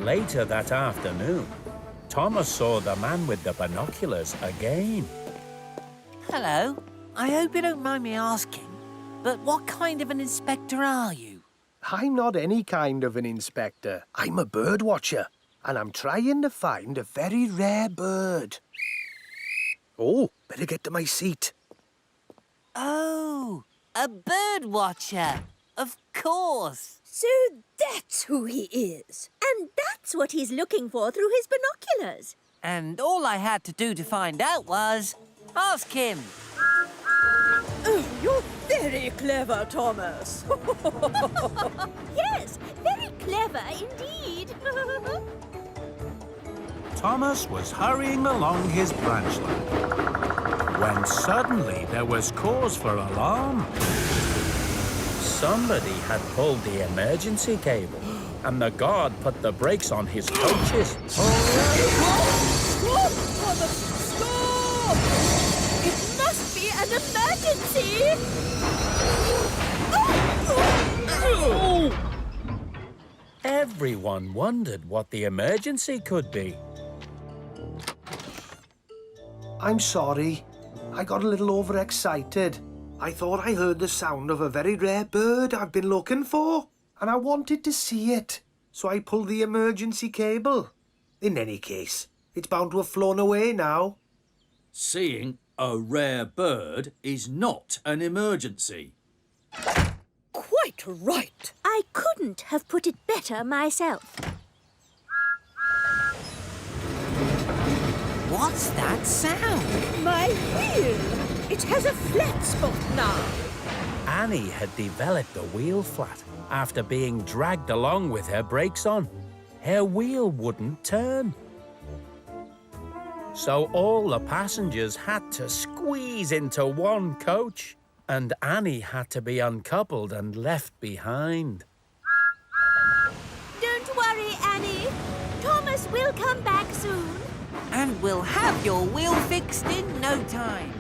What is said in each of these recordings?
Later that afternoon, Thomas saw the man with the binoculars again. Hello. I hope you don't mind me asking, but what kind of an inspector are you? I'm not any kind of an inspector. I'm a bird watcher, and I'm trying to find a very rare bird. Oh, better get to my seat. Oh, a bird watcher. Of course. So that's who he is. And that's what he's looking for through his binoculars. And all I had to do to find out was ask him. Oh, you're very clever, Thomas. Yes, very clever indeed. Thomas was hurrying along his branchland when suddenly there was cause for alarm. Somebody had pulled the emergency cable, and the guard put the brakes on his coaches. Stop, Thomas! Stop! It must be an emergency! Everyone wondered what the emergency could be. I'm sorry. I got a little overexcited. I thought I heard the sound of a very rare bird I've been looking for, and I wanted to see it, so I pulled the emergency cable. In any case, it's bound to have flown away now. Seeing a rare bird is not an emergency. Quite right. I couldn't have put it better myself. What's that sound? My wheel! It has a flat spot now. Annie had developed a wheel flat after being dragged along with her brakes on. Her wheel wouldn't turn. So all the passengers had to squeeze into one coach, and Annie had to be uncoupled and left behind. Don't worry, Annie. Thomas will come back soon. And we'll have your wheel fixed in no time.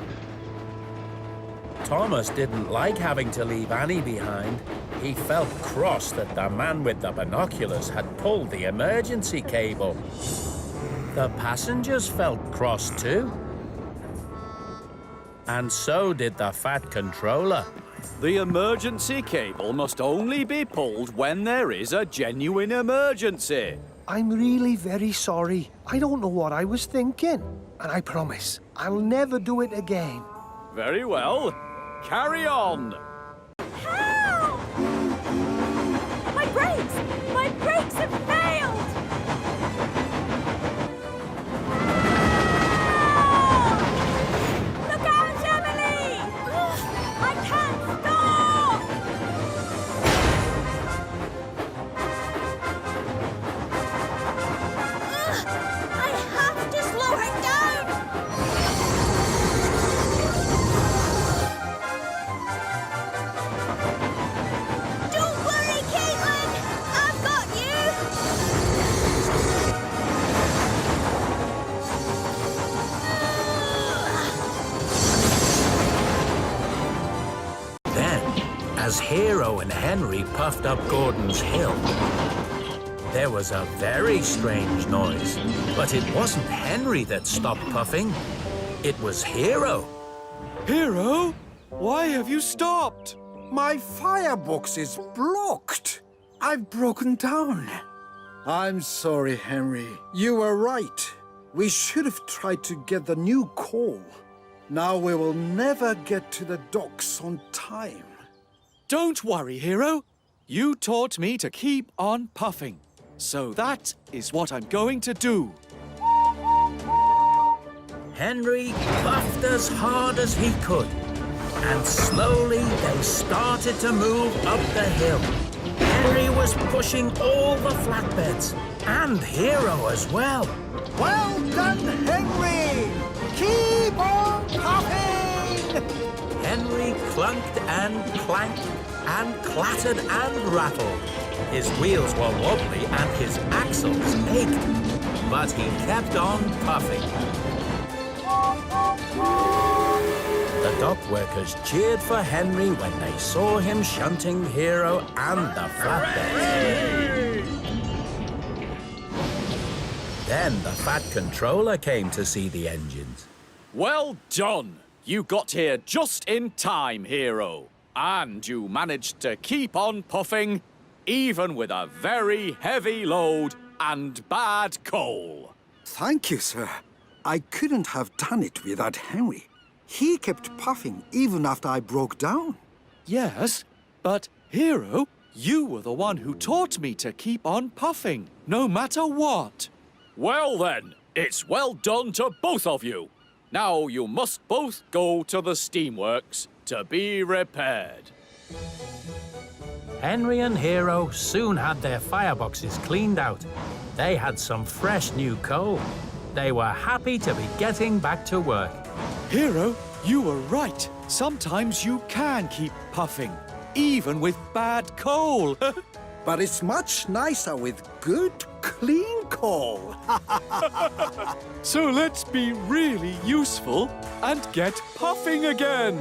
Thomas didn't like having to leave Annie behind. He felt cross that the man with the binoculars had pulled the emergency cable. The passengers felt cross too. And so did the Fat Controller. The emergency cable must only be pulled when there is a genuine emergency. I'm really very sorry. I don't know what I was thinking. And I promise, I'll never do it again. Very well. Carry on. Help! My brakes! My brakes have failed! Look out, Emily! I can't stop! I have to slow her down! Don't worry, Caitlin! I've got you! Then, as Hero and Henry puffed up Gordon's hill, there was a very strange noise. But it wasn't Henry that stopped puffing. It was Hero. Hero, why have you stopped? My firebox is blocked. I've broken down. I'm sorry, Henry. You were right. We should have tried to get the new coal. Now we will never get to the docks on time. Don't worry, Hero. You taught me to keep on puffing. So that is what I'm going to do. Henry puffed as hard as he could, and slowly they started to move up the hill. Henry was pushing all the flatbeds, and Hero as well. Well done, Henry! Keep on puffing! Henry clunked and clanked and clattered and rattled. His wheels were wobbly and his axles ached, but he kept on puffing. The dock workers cheered for Henry when they saw him shunting Hero and the flatbeds. Then the Fat Controller came to see the engines. Well done! You got here just in time, hero. And you managed to keep on puffing, even with a very heavy load and bad coal. Thank you, sir. I couldn't have done it without Henry. He kept puffing even after I broke down. Yes, but hero, you were the one who taught me to keep on puffing, no matter what. Well then, it's well done to both of you. Now you must both go to the steamworks to be repaired. Henry and Hero soon had their fireboxes cleaned out. They had some fresh new coal. They were happy to be getting back to work. Hero, you were right. Sometimes you can keep puffing, even with bad coal. But it's much nicer with good, clean coal. So let's be really useful and get puffing again.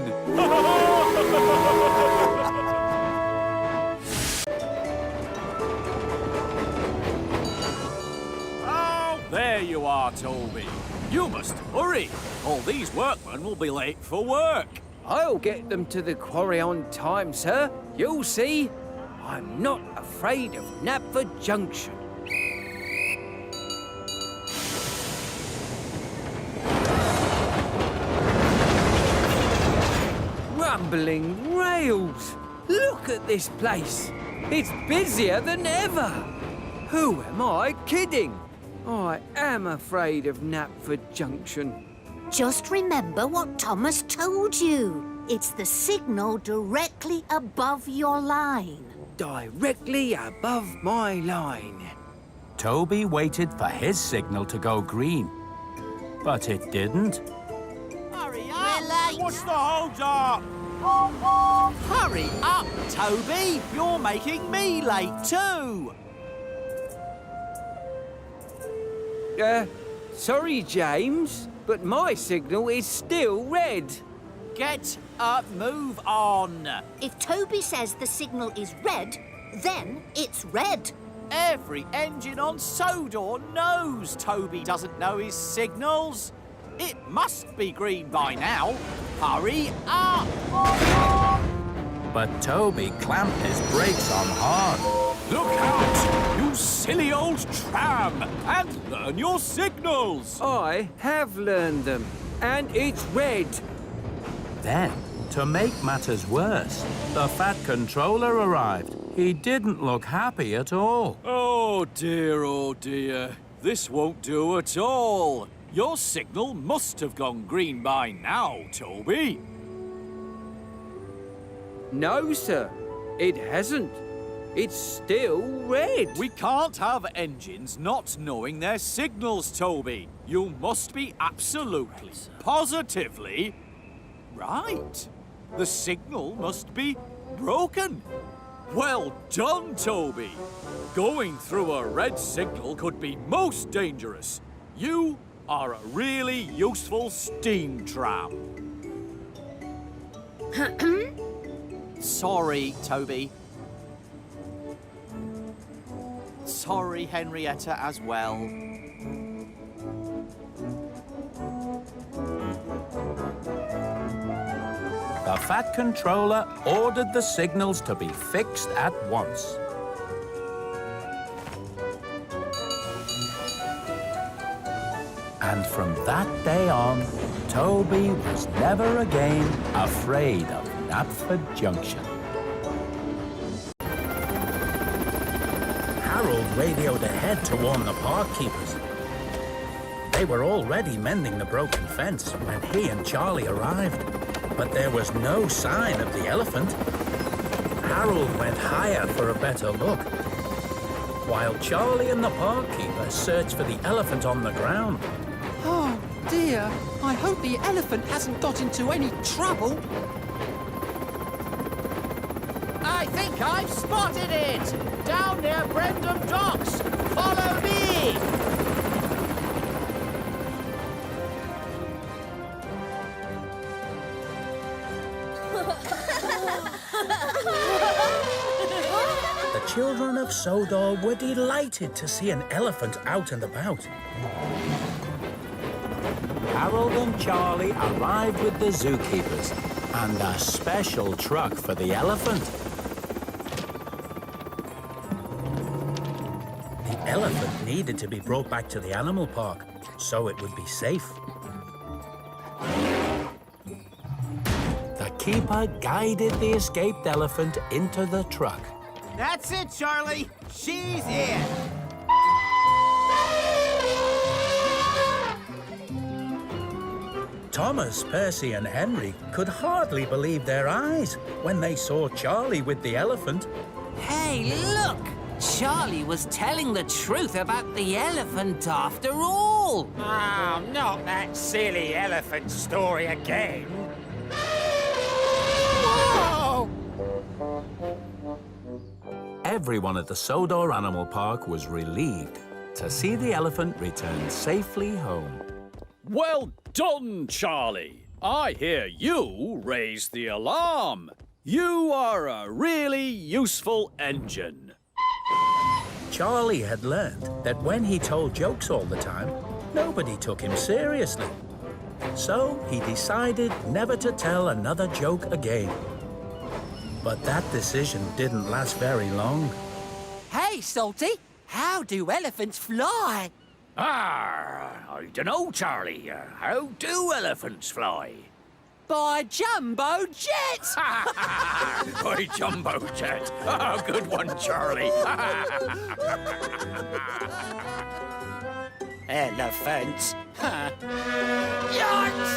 Oh, there you are, Toby. You must hurry. All these workmen will be late for work. I'll get them to the quarry on time, sir. You'll see. I'm not afraid of Knapford Junction. Rumbling rails! Look at this place! It's busier than ever! Who am I kidding? I am afraid of Knapford Junction. Just remember what Thomas told you. It's the signal directly above your line. Directly above my line. Toby waited for his signal to go green, but it didn't. Hurry up! We're late. What's the hold up? Hurry up, Toby! You're making me late too! Sorry, James, but my signal is still red. Get up, move on! If Toby says the signal is red, then it's red. Every engine on Sodor knows Toby doesn't know his signals. It must be green by now. Hurry up! But Toby clamped his brakes on hard. Look out, you silly old tram, and learn your signals. I have learned them, and it's red. Then, to make matters worse, the Fat Controller arrived. He didn't look happy at all. Oh dear. This won't do at all. Your signal must have gone green by now, Toby. No, sir, it hasn't. It's still red. We can't have engines not knowing their signals, Toby. You must be absolutely, positively right. The signal must be broken. Well done, Toby. Going through a red signal could be most dangerous. You are a really useful steam tram. Sorry, Toby. Sorry, Henrietta, as well. The Fat Controller ordered the signals to be fixed at once. And from that day on, Toby was never again afraid of Knapford Junction. Harold radioed ahead to warn the park keepers. They were already mending the broken fence when he and Charlie arrived, but there was no sign of the elephant. Harold went higher for a better look, while Charlie and the park keeper searched for the elephant on the ground. Oh, dear. I hope the elephant hasn't got into any trouble. I think I've spotted it! Down near Brendam Docks! Follow me! The children of Sodor were delighted to see an elephant out and about. Harold and Charlie arrived with the zookeepers and a special truck for the elephant. The elephant needed to be brought back to the animal park so it would be safe. The keeper guided the escaped elephant into the truck. That's it, Charlie. She's in. Thomas, Percy and Henry could hardly believe their eyes when they saw Charlie with the elephant. Hey, look! Charlie was telling the truth about the elephant after all. Oh, not that silly elephant story again. Whoa! Everyone at the Sodor Animal Park was relieved to see the elephant return safely home. Well done, Charlie. I hear you raised the alarm. You are a really useful engine. Charlie had learned that when he told jokes all the time, nobody took him seriously. So he decided never to tell another joke again. But that decision didn't last very long. Hey, Salty, how do elephants fly? I dunno, Charlie. How do elephants fly? By jumbo jet! By jumbo jet. Oh, good one, Charlie. Elephants. Yachts!